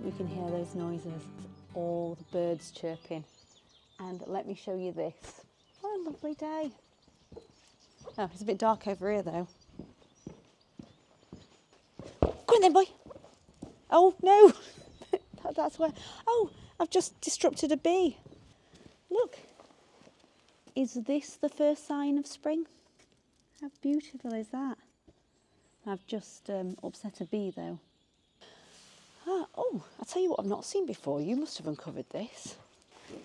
hope you can hear those noises. All the birds chirping. And let me show you this. What a lovely day. Oh, it's a bit dark over here though. Go on then, boy. Oh no, that's where. Oh, I've just disrupted a bee. Look. Is this the first sign of spring? How beautiful is that? I've just upset a bee though. Oh, I'll tell you what I've not seen before. You must have uncovered this.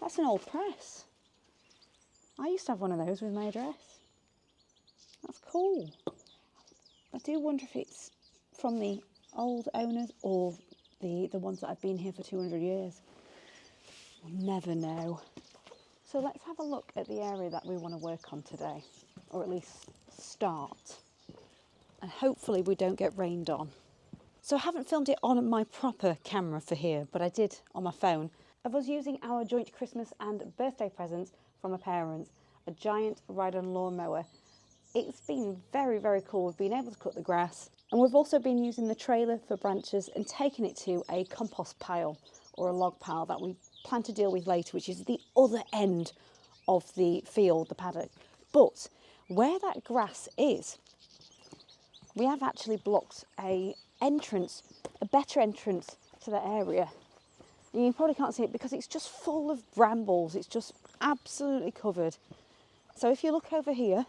That's an old press. I used to have one of those with my address. That's cool. I do wonder if it's from the old owners or the ones that have been here for 200 years. We'll never know. So let's have a look at the area that we want to work on today, or at least start. And hopefully we don't get rained on. So I haven't filmed it on my proper camera for here, but I did on my phone, of us using our joint Christmas and birthday presents from my parents, a giant ride-on lawnmower. It's been very, very cool. We've been able to cut the grass, and we've also been using the trailer for branches and taking it to a compost pile or a log pile that we plan to deal with later, which is the other end of the field, the paddock. But where that grass is, we have actually blocked a better entrance to that area. And you probably can't see it because it's just full of brambles. It's just absolutely covered. So if you look over here,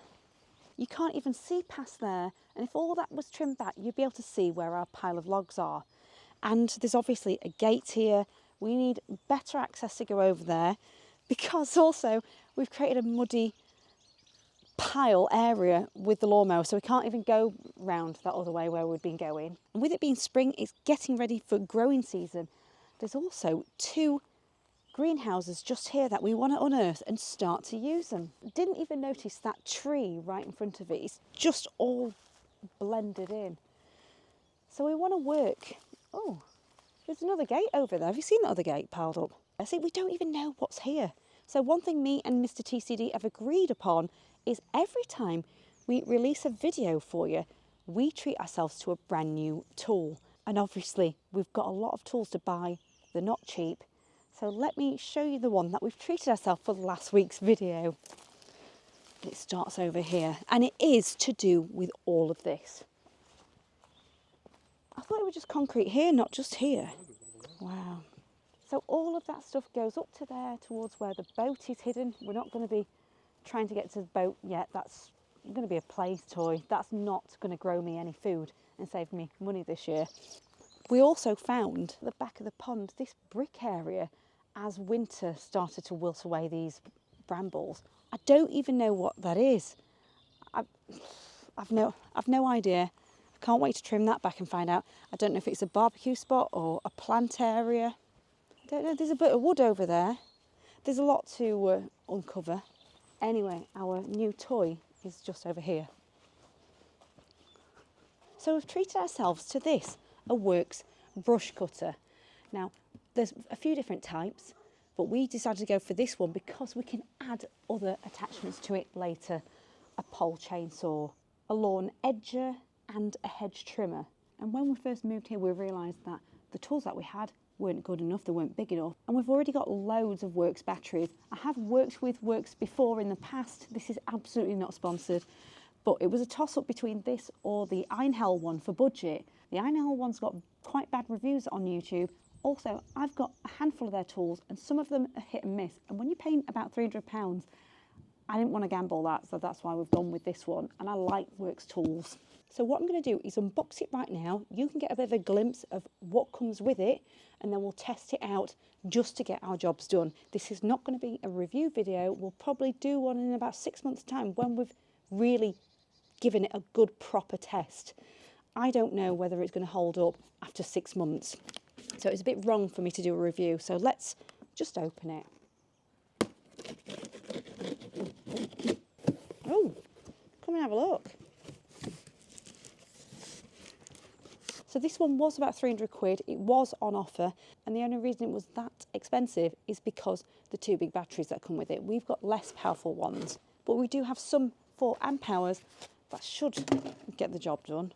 you can't even see past there. And if all that was trimmed back, you'd be able to see where our pile of logs are. And there's obviously a gate here. We need better access to go over there, because also we've created a muddy pile area with the lawnmower, so we can't even go round that other way where we've been going. And with it being spring, it's getting ready for growing season. There's also 2 greenhouses just here that we want to unearth and start to use them. Didn't even notice that tree right in front of it. It's just all blended in. So we want to work. Oh, there's another gate over there. Have you seen that other gate piled up? I see, we don't even know what's here. So one thing me and Mr. TCD have agreed upon is every time we release a video for you, we treat ourselves to a brand new tool. And obviously we've got a lot of tools to buy. They're not cheap. So let me show you the one that we've treated ourselves for last week's video. It starts over here, and it is to do with all of this. I thought it was just concrete here, not just here. Wow. So all of that stuff goes up to there towards where the boat is hidden. We're not going to be trying to get to the boat yet. That's going to be a play toy. That's not going to grow me any food and save me money this year. We also found at the back of the pond this brick area as winter started to wilt away these brambles. I don't even know what that is. I've no idea. I can't wait to trim that back and find out. I don't know if it's a barbecue spot or a plant area. I don't know. There's a bit of wood over there. There's a lot to uncover. Anyway, our new toy is just over here. So we've treated ourselves to this, a Worx brush cutter. Now, there's a few different types, but we decided to go for this one because we can add other attachments to it later. A pole chainsaw, a lawn edger, and a hedge trimmer. And when we first moved here, we realised that the tools that we had weren't good enough, they weren't big enough. And we've already got loads of Worx batteries. I have worked with Worx before in the past. This is absolutely not sponsored, but it was a toss-up between this or the Einhell one for budget. The Einhell one's got quite bad reviews on YouTube. Also, I've got a handful of their tools, and some of them are hit and miss. And when you're paying about £300, I didn't want to gamble that, so that's why we've gone with this one. And I like Worx tools. So what I'm going to do is unbox it right now. You can get a bit of a glimpse of what comes with it, and then we'll test it out just to get our jobs done. This is not going to be a review video. We'll probably do one in about 6 months' time when we've really given it a good proper test. I don't know whether it's going to hold up after 6 months. So it's a bit wrong for me to do a review. So let's just open it. Oh, come and have a look. So this one was about 300 quid. It was on offer, and the only reason it was that expensive is because the 2 big batteries that come with it. We've got less powerful ones, but we do have some 4 amp hours that should get the job done.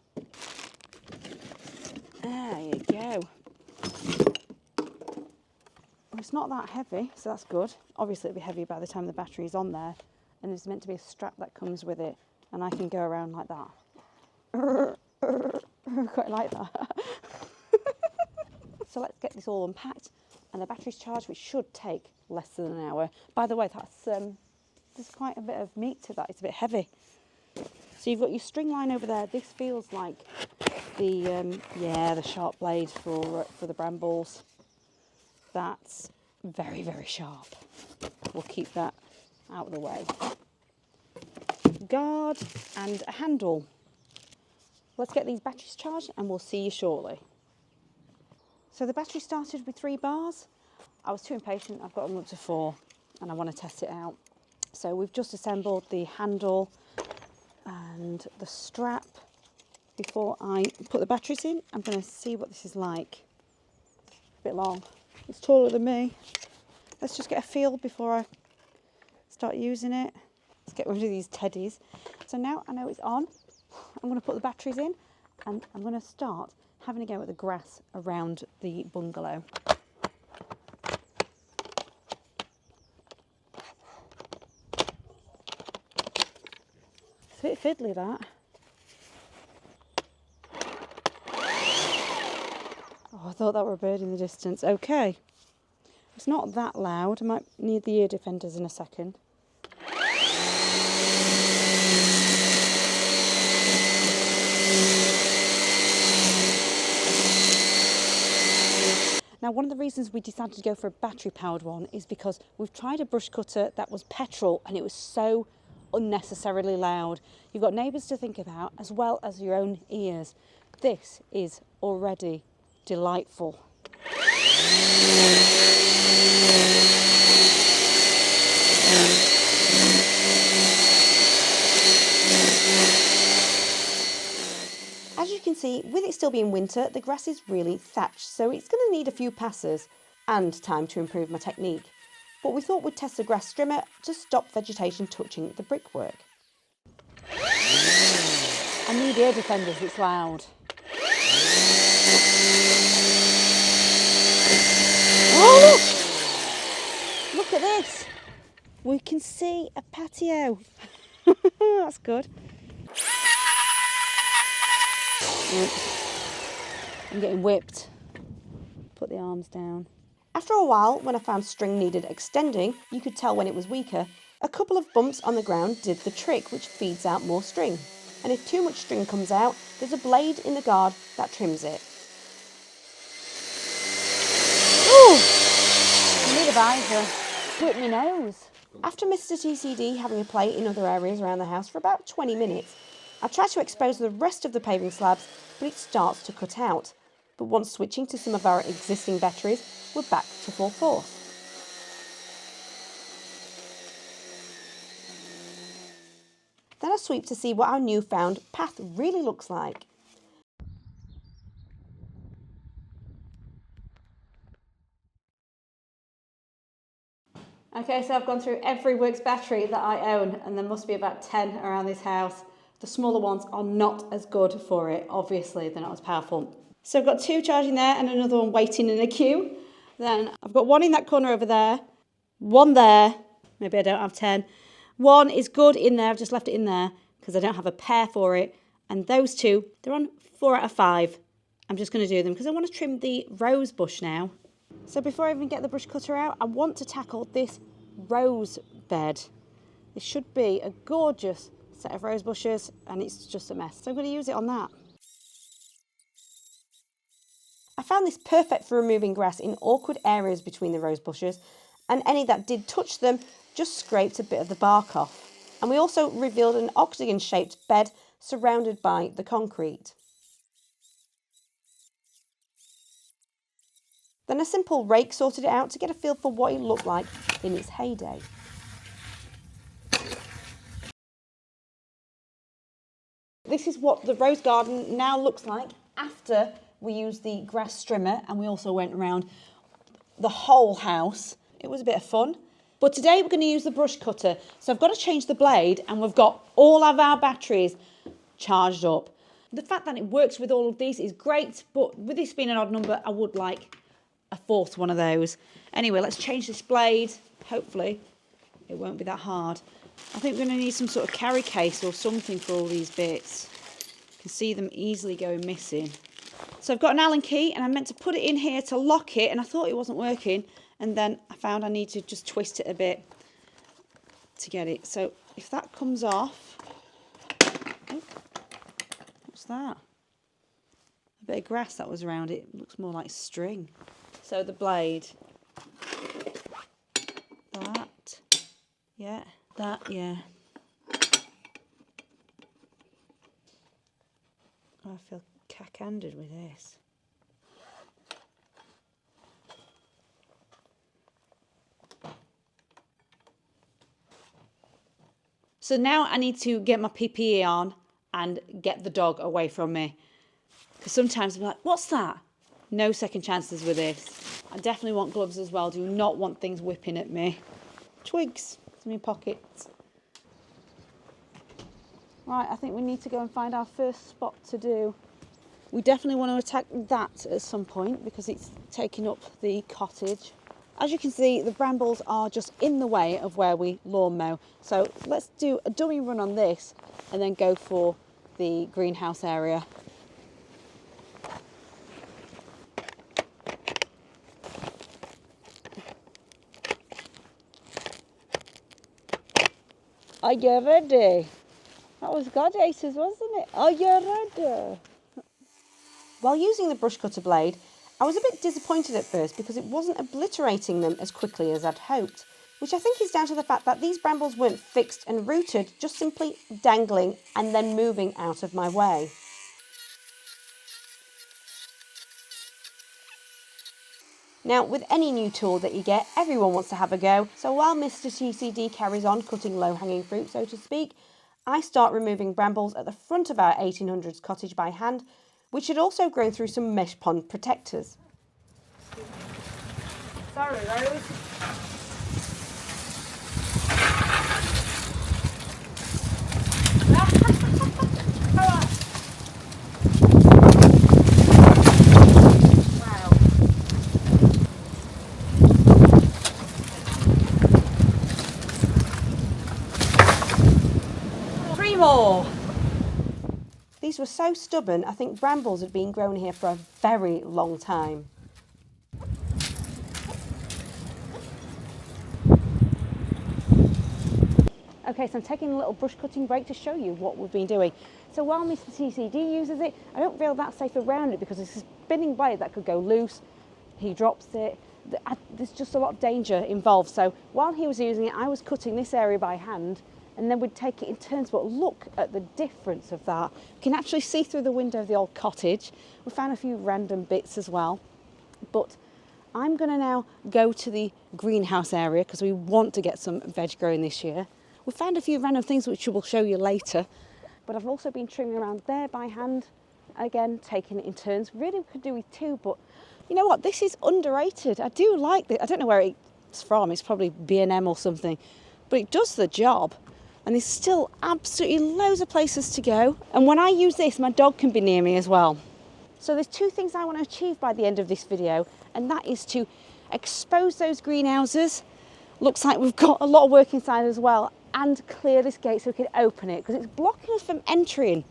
There you go. it's not that heavy, so that's good. Obviously it'll be heavy by the time the battery's on there, and there's meant to be a strap that comes with it, and I can go around like that. I quite like that. So let's get this all unpacked, and the battery's charged, which should take less than an hour. By the way, that's there's quite a bit of meat to that. It's a bit heavy. So you've got your string line over there. This feels like the sharp blade for the brambles. That's very, very sharp. We'll keep that out of the way. Guard and a handle. Let's get these batteries charged and we'll see you shortly. So the battery started with 3 bars. I was too impatient. I've got them up to 4 and I want to test it out. So we've just assembled the handle and the strap. Before I put the batteries in, I'm going to see what this is like. A bit long. It's taller than me. Let's just get a feel before I start using it. Let's get rid of these teddies. So now I know it's on. I'm going to put the batteries in and I'm going to start having a go at the grass around the bungalow. It's a bit fiddly, that. Oh, I thought that were a bird in the distance. Okay. It's not that loud. I might need the ear defenders in a second. Now, one of the reasons we decided to go for a battery-powered one is because we've tried a brush cutter that was petrol and it was so unnecessarily loud. You've got neighbours to think about as well as your own ears. This is already delightful. As you can see, with it still being winter, the grass is really thatched, so it's going to need a few passes and time to improve my technique. But we thought we'd test the grass strimmer to stop vegetation touching the brickwork. I need ear defenders, it's loud. Oh, look at this. We can see a patio. That's good. I'm getting whipped. Put the arms down. After a while, when I found string needed extending, you could tell when it was weaker. A couple of bumps on the ground did the trick, which feeds out more string. And if too much string comes out, there's a blade in the guard that trims it. Ooh! I need a visor. Whip me nose. After Mr. TCD having a play in other areas around the house for about 20 minutes, I try to expose the rest of the paving slabs, but it starts to cut out. But once switching to some of our existing batteries, we're back to full force. Then I sweep to see what our newfound path really looks like. Okay, so I've gone through every Worx battery that I own, and there must be about 10 around this house. The smaller ones are not as good for it. Obviously, they're not as powerful. So I've got 2 charging there and another one waiting in a queue. Then I've got 1 in that corner over there, 1 there. Maybe I don't have 10. 1 is good in there. I've just left it in there because I don't have a pair for it. And those 2, they're on 4 out of 5. I'm just going to do them because I want to trim the rose bush now. So before I even get the brush cutter out, I want to tackle this rose bed. This should be a gorgeous set of rose bushes and it's just a mess. So I'm going to use it on that. I found this perfect for removing grass in awkward areas between the rose bushes, and any that did touch them just scraped a bit of the bark off. And we also revealed an octagon-shaped bed surrounded by the concrete. Then a simple rake sorted it out to get a feel for what it looked like in its heyday. This is what the rose garden now looks like after we used the grass strimmer, and we also went around the whole house. It was a bit of fun. But today we're going to use the brush cutter. So I've got to change the blade, and we've got all of our batteries charged up. The fact that it works with all of these is great, but with this being an odd number, I would like a fourth one of those. Anyway, let's change this blade. Hopefully it won't be that hard. I think we're going to need some sort of carry case or something for all these bits. You can see them easily going missing. So I've got an Allen key and I meant to put it in here to lock it, and I thought it wasn't working, and then I found I need to just twist it a bit to get it. So if that comes off, oh, what's that? A bit of grass that was around it. It looks more like string. So the blade, that, yeah, that, yeah. Oh, I feel cack-handed with this. So now I need to get my PPE on and get the dog away from me. Because sometimes I'm like, what's that? No second chances with this. I definitely want gloves as well. Do not want things whipping at me. Twigs in my pockets. Right, I think we need to go and find our first spot to do. We definitely want to attack that at some point because it's taking up the cottage. As you can see, the brambles are just in the way of where we lawn mow. So let's do a dummy run on this and then go for the greenhouse area. Are you ready? That was God aces, wasn't it? Are you ready? While using the brush cutter blade, I was a bit disappointed at first because it wasn't obliterating them as quickly as I'd hoped, which I think is down to the fact that these brambles weren't fixed and rooted, just simply dangling and then moving out of my way. Now, with any new tool that you get, everyone wants to have a go, so while Mr. TCD carries on cutting low-hanging fruit, so to speak, I start removing brambles at the front of our 1800s cottage by hand, which had also grown through some mesh pond protectors. Sorry, Rose. 3 more. These were so stubborn, I think brambles had been grown here for a very long time. Okay, so I'm taking a little brush cutting break to show you what we've been doing. So while Mr. TCD uses it, I don't feel that safe around it because it's a spinning blade that could go loose. He drops it. There's just a lot of danger involved. So while he was using it, I was cutting this area by hand, and then we'd take it in turns. But look at the difference of that. You can actually see through the window of the old cottage. We found a few random bits as well. But I'm going to now go to the greenhouse area because we want to get some veg growing this year. We found a few random things which we'll show you later. But I've also been trimming around there by hand. Again, taking it in turns. Really, we could do with 2, but you know what? This is underrated. I do like this. I don't know where it's from. It's probably B&M or something. But it does the job. And there's still absolutely loads of places to go. And when I use this, my dog can be near me as well. So there's 2 things I want to achieve by the end of this video. And that is to expose those greenhouses. Looks like we've got a lot of work inside as well. And clear this gate so we can open it because it's blocking us from entering.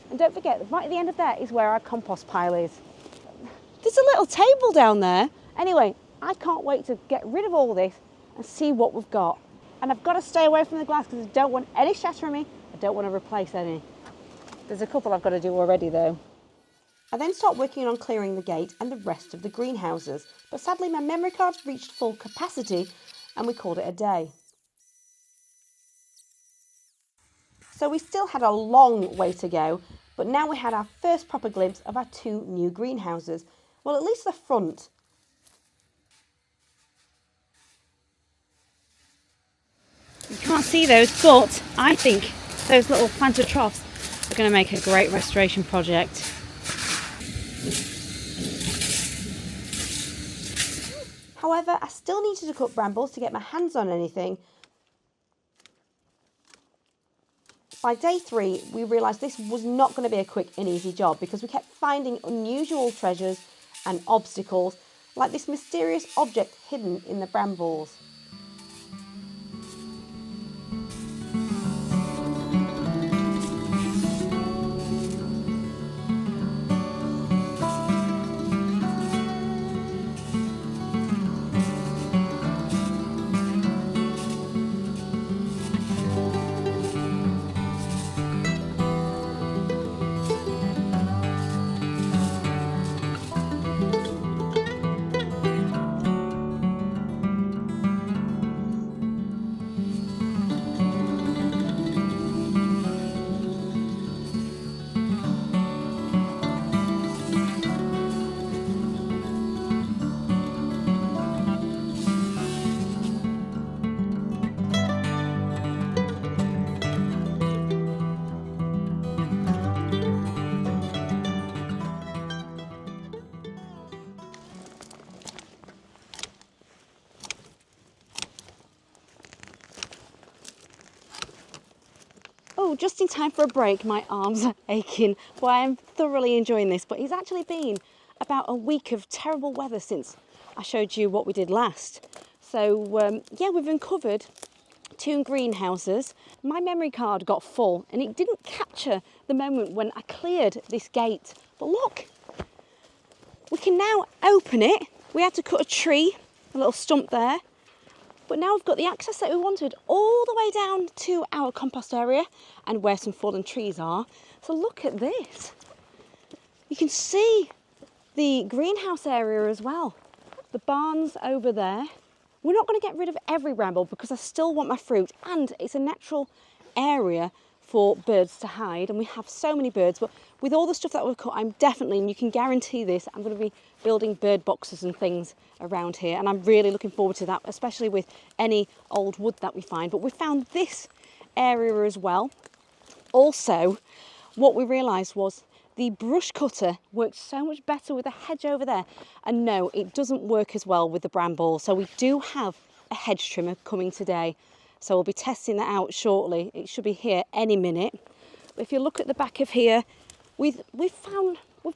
And don't forget, right at the end of there is where our compost pile is. There's a little table down there. Anyway, I can't wait to get rid of all this and see what we've got. And I've got to stay away from the glass because I don't want any shattering me. I don't want to replace any. There's a couple I've got to do already though. I then start working on clearing the gate and the rest of the greenhouses. But sadly my memory card reached full capacity and we called it a day. So we still had a long way to go, but now we had our first proper glimpse of our 2 new greenhouses. Well, at least the front. You can't see those, but I think those little planter troughs are going to make a great restoration project. However, I still needed to cut brambles to get my hands on anything. By day 3, we realised this was not going to be a quick and easy job because we kept finding unusual treasures and obstacles like this mysterious object hidden in the brambles. Oh, just in time for a break, my arms are aching. Well, I am thoroughly enjoying this, but it's actually been about a week of terrible weather since I showed you what we did last. So yeah, we've uncovered 2 greenhouses. My memory card got full and it didn't capture the moment when I cleared this gate. But look, we can now open it. We had to cut a tree, a little stump there. But now we've got the access that we wanted all the way down to our compost area and where some fallen trees are. So look at this. You can see the greenhouse area as well. The barn's over there. We're not going to get rid of every bramble because I still want my fruit, and it's a natural area for birds to hide, and we have so many birds. But with all the stuff that we've cut, I'm definitely, and you can guarantee this, I'm going to be building bird boxes and things around here, and I'm really looking forward to that, especially with any old wood that we find. But we found this area as well. Also, what we realised was the brush cutter works so much better with a hedge over there, and no, it doesn't work as well with the brambles. So we do have a hedge trimmer coming today, so we'll be testing that out shortly. It should be here any minute. But if you look at the back of here, we've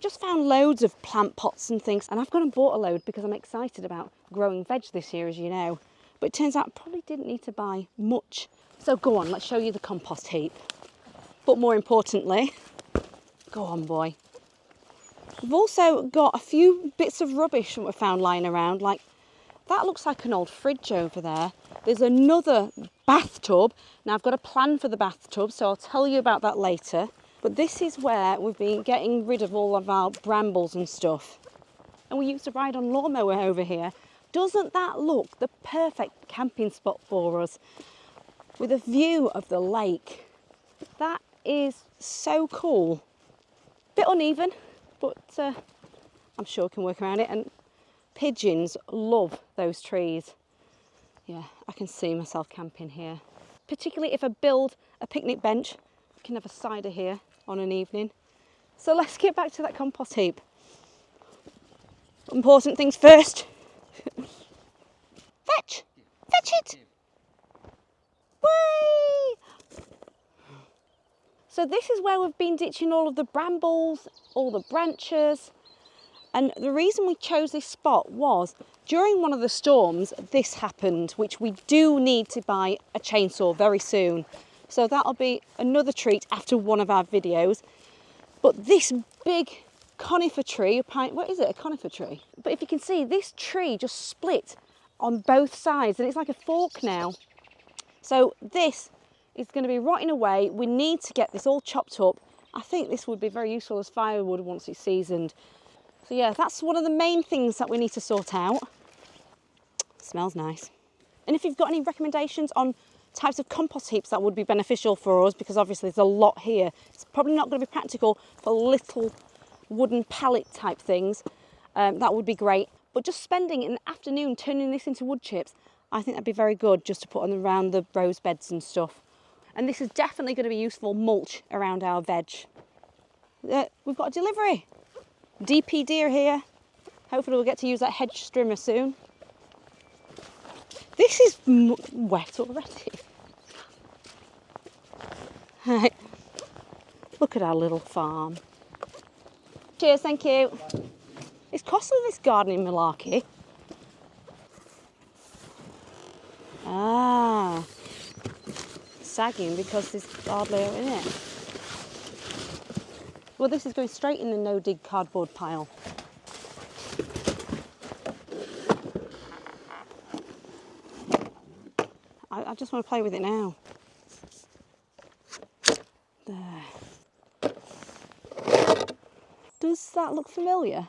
just found loads of plant pots and things, and I've gone and bought a load because I'm excited about growing veg this year, as you know. But it turns out I probably didn't need to buy much. So go on, let's show you the compost heap. But more importantly, go on, boy. We've also got a few bits of rubbish that we found lying around, like that looks like an old fridge over there. There's another bathtub. Now I've got a plan for the bathtub, so I'll tell you about that later. But this is where we've been getting rid of all of our brambles and stuff. And we used to ride on lawnmower over here. Doesn't that look the perfect camping spot for us? With a view of the lake. That is so cool. Bit uneven, but I'm sure we can work around it. And pigeons love those trees. Yeah, I can see myself camping here. Particularly if I build a picnic bench, I can have a cider here on an evening. So let's get back to that compost heap. Important things first. Fetch! Fetch it! Whee! So this is where we've been ditching all of the brambles, all the branches. And the reason we chose this spot was during one of the storms, this happened, which we do need to buy a chainsaw very soon. So that'll be another treat after one of our videos. But this big conifer tree, what is it, a conifer tree? But if you can see, this tree just split on both sides and it's like a fork now. So this is going to be rotting away. We need to get this all chopped up. I think this would be very useful as firewood once it's seasoned. So yeah, that's one of the main things that we need to sort out. Smells nice. And if you've got any recommendations on types of compost heaps that would be beneficial for us, because obviously there's a lot here. It's probably not going to be practical for little wooden pallet type things. That would be great. But just spending an afternoon turning this into wood chips, I think that'd be very good just to put on around the rose beds and stuff. And this is definitely going to be useful mulch around our veg. We've got a delivery. DP deer here. Hopefully we'll get to use that hedge strimmer soon. This is wet already. Right. Look at our little farm. Cheers, thank you. It's costly, this gardening malarkey. Ah, sagging because there's hardly out in it. Well, this is going straight in the no-dig cardboard pile. I just want to play with it now. There. Does that look familiar?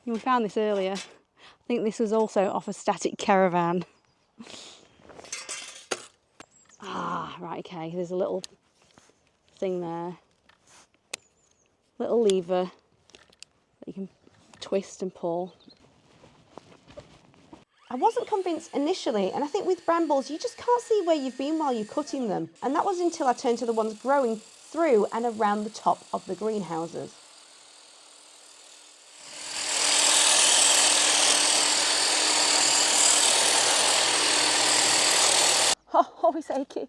We found this earlier. I think this was also off a static caravan. Ah, right, okay, there's a little thing there. Little lever that you can twist and pull. I wasn't convinced initially, and I think with brambles you just can't see where you've been while you're cutting them. And that was until I turned to the ones growing through and around the top of the greenhouses. Oh, it's achy.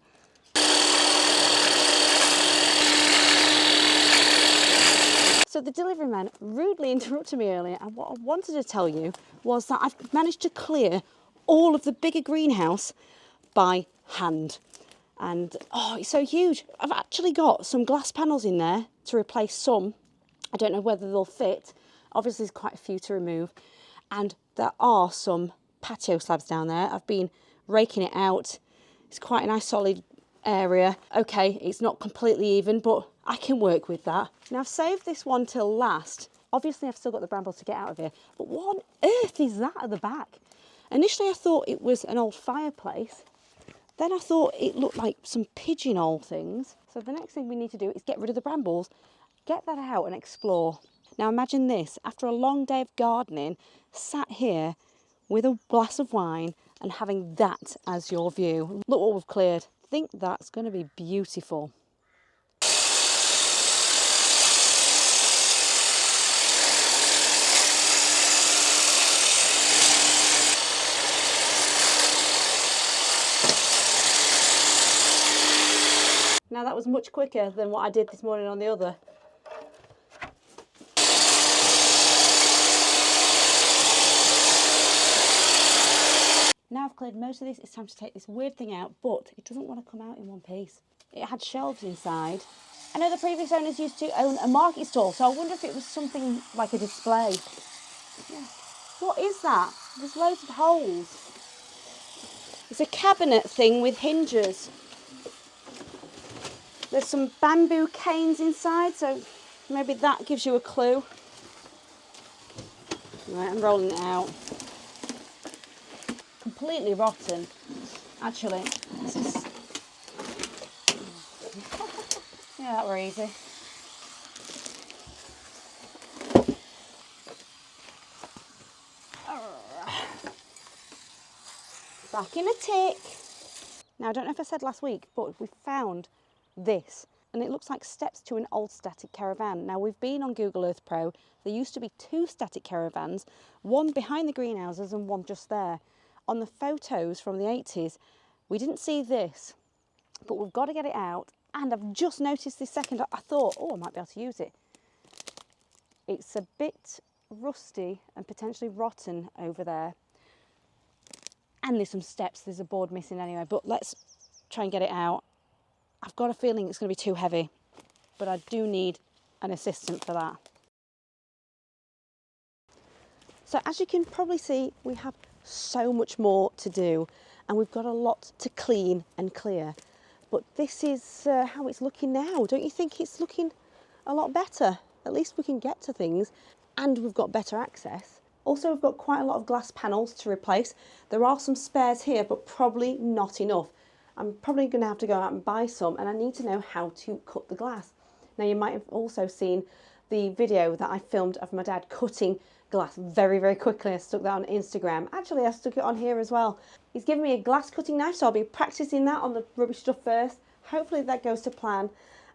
So the delivery man rudely interrupted me earlier, and what I wanted to tell you was that I've managed to clear all of the bigger greenhouse by hand. And oh, it's so huge. I've actually got some glass panels in there to replace some. I don't know whether they'll fit. Obviously there's quite a few to remove. And there are some patio slabs down there. I've been raking it out. It's quite a nice solid area. Okay, it's not completely even, but I can work with that. Now I've saved this one till last. Obviously I've still got the brambles to get out of here, but what on earth is that at the back? Initially I thought it was an old fireplace. Then I thought it looked like some pigeonhole things. So the next thing we need to do is get rid of the brambles, get that out and explore. Now imagine this, after a long day of gardening, sat here with a glass of wine and having that as your view. Look what we've cleared. I think that's going to be beautiful. Now that was much quicker than what I did this morning on the other. Now I've cleared most of this, it's time to take this weird thing out, but it doesn't want to come out in one piece. It had shelves inside. I know the previous owners used to own a market stall, so I wonder if it was something like a display. Yeah. What is that? There's loads of holes. It's a cabinet thing with hinges. There's some bamboo canes inside, so maybe that gives you a clue. Right, I'm rolling it out. Completely rotten, actually. It's just... yeah, that were easy. Back in a tick. Now, I don't know if I said last week, but we found this, and it looks like steps to an old static caravan. Now, we've been on Google Earth Pro. There used to be 2 static caravans, one behind the greenhouses and one just there. On the photos from the 80s, we didn't see this, but we've got to get it out. And I've just noticed this second, I thought, oh, I might be able to use it. It's a bit rusty and potentially rotten over there. And there's some steps, there's a board missing anyway, but let's try and get it out. I've got a feeling it's going to be too heavy, but I do need an assistant for that. So as you can probably see, we have so much more to do, and we've got a lot to clean and clear. But this is how it's looking now. Don't you think it's looking a lot better? At least we can get to things, and we've got better access. Also, we've got quite a lot of glass panels to replace. There are some spares here, but probably not enough. I'm probably going to have to go out and buy some, and I need to know how to cut the glass. Now, you might have also seen the video that I filmed of my dad cutting glass very, very quickly. I stuck that on Instagram. Actually, I stuck it on here as well. He's given me a glass cutting knife, so I'll be practicing that on the rubbish stuff first. Hopefully that goes to plan,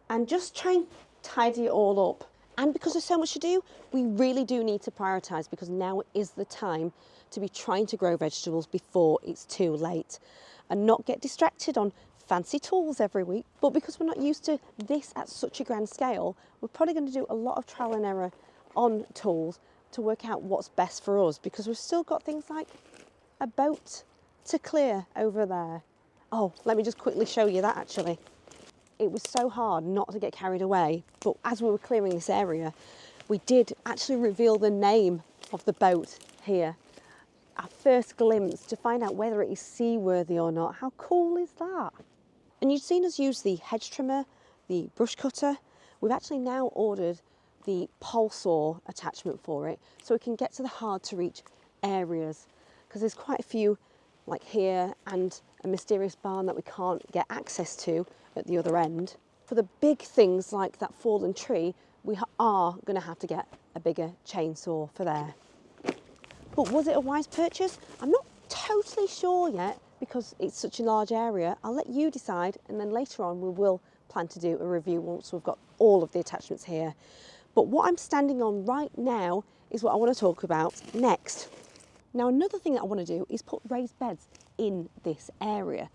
and just try and tidy it all up. And because there's so much to do, we really do need to prioritise, because now is the time to be trying to grow vegetables before it's too late, and not get distracted on fancy tools every week. But because we're not used to this at such a grand scale, we're probably going to do a lot of trial and error on tools, to work out what's best for us, because we've still got things like a boat to clear over there. Oh, let me just quickly show you that actually. It was so hard not to get carried away, but as we were clearing this area, we did actually reveal the name of the boat here. Our first glimpse to find out whether it is seaworthy or not. How cool is that? And you've seen us use the hedge trimmer, the brush cutter. We've actually now ordered the pole saw attachment for it, so we can get to the hard to reach areas, because there's quite a few like here and a mysterious barn that we can't get access to at the other end. For the big things like that fallen tree, we are going to have to get a bigger chainsaw for there. But was it a wise purchase? I'm not totally sure yet, because it's such a large area. I'll let you decide, and then later on we will plan to do a review once we've got all of the attachments here. But what I'm standing on right now is what I want to talk about next. Now, another thing that I want to do is put raised beds in this area.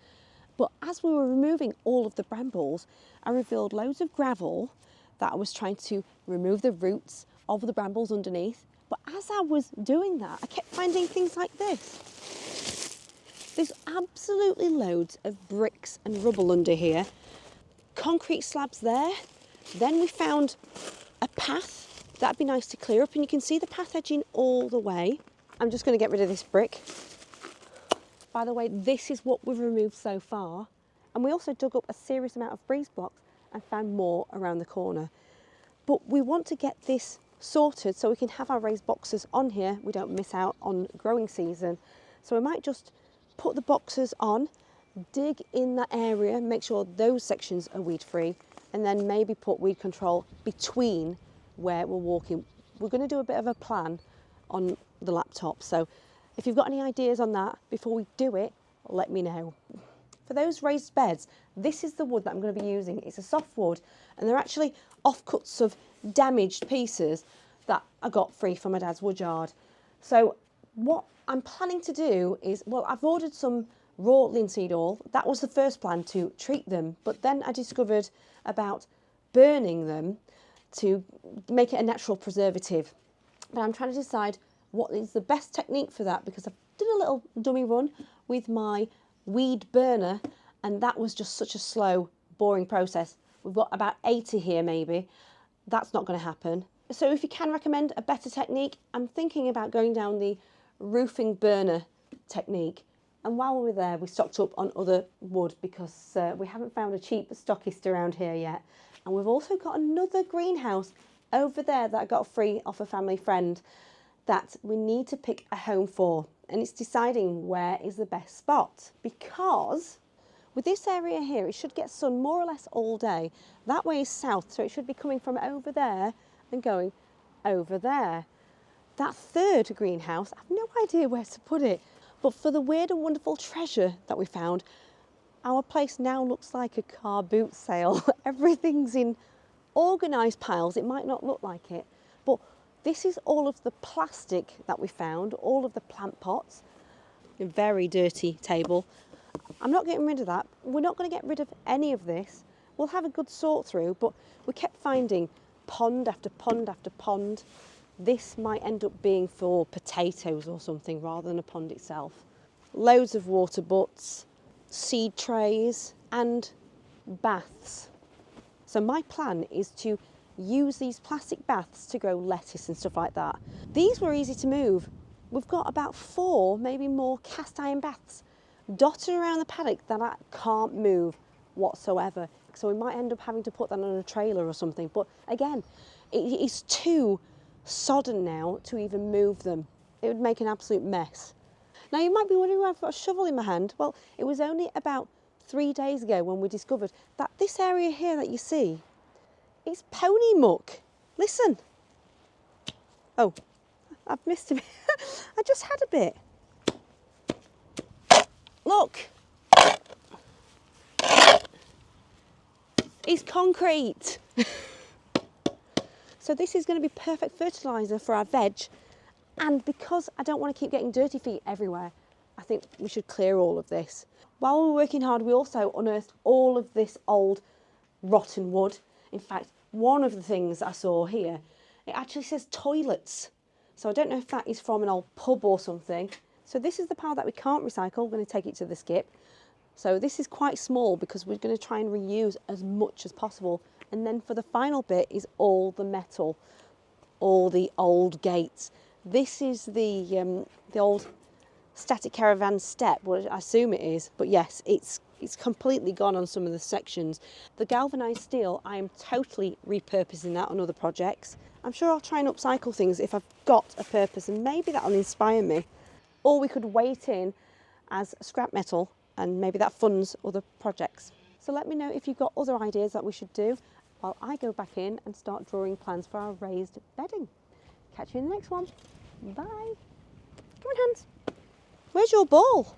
But as we were removing all of the brambles, I revealed loads of gravel that I was trying to remove the roots of the brambles underneath. But as I was doing that, I kept finding things like this. There's absolutely loads of bricks and rubble under here. Concrete slabs there. Then we found a path. That'd be nice to clear up, and you can see the path edging all the way. I'm just going to get rid of this brick. By the way, this is what we've removed so far. And we also dug up a serious amount of breeze blocks and found more around the corner. But we want to get this sorted so we can have our raised boxes on here. We don't miss out on growing season. So we might just put the boxes on, dig in that area, make sure those sections are weed free, and then maybe put weed control between where we're walking. We're going to do a bit of a plan on the laptop, so if you've got any ideas on that before we do it, let me know. For those raised beds, this is the wood that I'm going to be using. It's a soft wood, and they're actually offcuts of damaged pieces that I got free from my dad's wood yard. So what I'm planning to do is, well, I've ordered some raw linseed oil. That was the first plan, to treat them, but then I discovered about burning them to make it a natural preservative. But I'm trying to decide what is the best technique for that, because I've done a little dummy run with my weed burner, and that was just such a slow, boring process. We've got about 80 here maybe. That's not going to happen. So if you can recommend a better technique, I'm thinking about going down the roofing burner technique. And while we were there, we stocked up on other wood, because we haven't found a cheap stockist around here yet. And we've also got another greenhouse over there that I got free off a family friend that we need to pick a home for. And it's deciding where is the best spot, because with this area here, it should get sun more or less all day. That way is south, so it should be coming from over there and going over there. That third greenhouse, I have no idea where to put it. But for the weird and wonderful treasure that we found, our place now looks like a car boot sale. Everything's in organised piles. It might not look like it, but this is all of the plastic that we found, all of the plant pots, a very dirty table. I'm not getting rid of that. We're not going to get rid of any of this. We'll have a good sort through, but we kept finding pond after pond after pond. This might end up being for potatoes or something rather than a pond itself. Loads of water butts, seed trays and baths. So my plan is to use these plastic baths to grow lettuce and stuff like that. These were easy to move. We've got about 4, maybe more cast iron baths dotted around the paddock that I can't move whatsoever. So we might end up having to put that on a trailer or something. But again, it is too sodden now to even move them. It would make an absolute mess. Now you might be wondering why I've got a shovel in my hand. Well, it was only about 3 days ago when we discovered that this area here that you see, it's pony muck. Listen. Oh, I've missed a bit. I just had a bit. Look. It's concrete. So this is going to be perfect fertiliser for our veg. And because I don't want to keep getting dirty feet everywhere, I think we should clear all of this. While we were working hard, we also unearthed all of this old rotten wood. In fact, one of the things I saw here, it actually says toilets. So I don't know if that is from an old pub or something. So this is the pile that we can't recycle. We're going to take it to the skip. So this is quite small because we're going to try and reuse as much as possible. And then for the final bit is all the metal, all the old gates. This is the old static caravan step, what I assume it is. But yes, it's completely gone on some of the sections. The galvanised steel, I am totally repurposing that on other projects. I'm sure I'll try and upcycle things if I've got a purpose, and maybe that'll inspire me. Or we could weight in as scrap metal, and maybe that funds other projects. So let me know if you've got other ideas that we should do while I go back in and start drawing plans for our raised bedding. Catch you in the next one. Bye. Come on, Hans. Where's your ball?